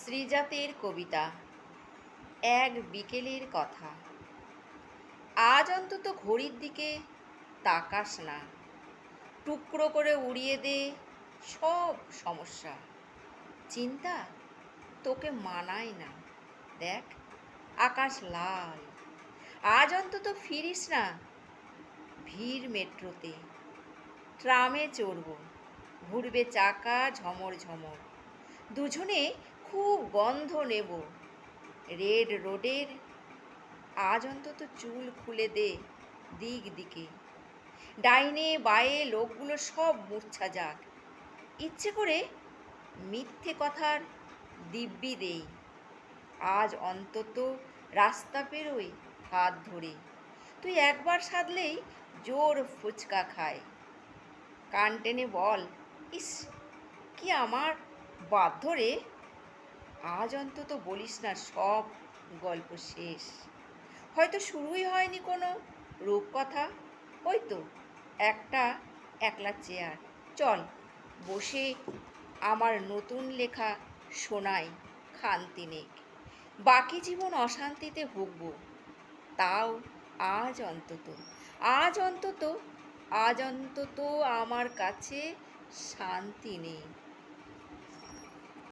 শ্রীজাতের কবিতা। এক বিকেলের কথা। আজ অন্তত ঘড়ির দিকে তাকাস না, টুকরো করে উড়িয়ে দে সব সমস্যা। চিন্তা তোকে মানায় না, দেখ আকাশ লাল। আজ অন্তত ফিরিস না ভিড় মেট্রোতে, ট্রামে চড়ব, ঘুরবে চাকা ঝমর ঝমর, দুজনে খুব গন্ধ নেব রেড রোডের। আজ অন্তত চুল খুলে দে দিক দিকে, ডাইনে বায়ে লোকগুলো সব মূর্ছা যাক। ইচ্ছে করে মিথ্যে কথার দিব্যি দেই, আজ অন্তত রাস্তা পেরোই হাত ধরে, তুই একবার সাধলেই জোর ফুচকা খায়। কান টেনে বল, ইস কি আমার বাধ্য রে। আজ অন্তত বলিস না সব গল্প শেষ, হয়তো শুরুই হয়নি কোনো রূপকথা। ওই তো একটা একলা চেয়ার, চল বসে আমার নতুন লেখা শোনাই খান তিনেক। বাকি জীবন অশান্তিতে ভুগব, তাও আজ অন্তত আজ অন্তত আজ অন্তত আমার কাছে শান্তি নেই।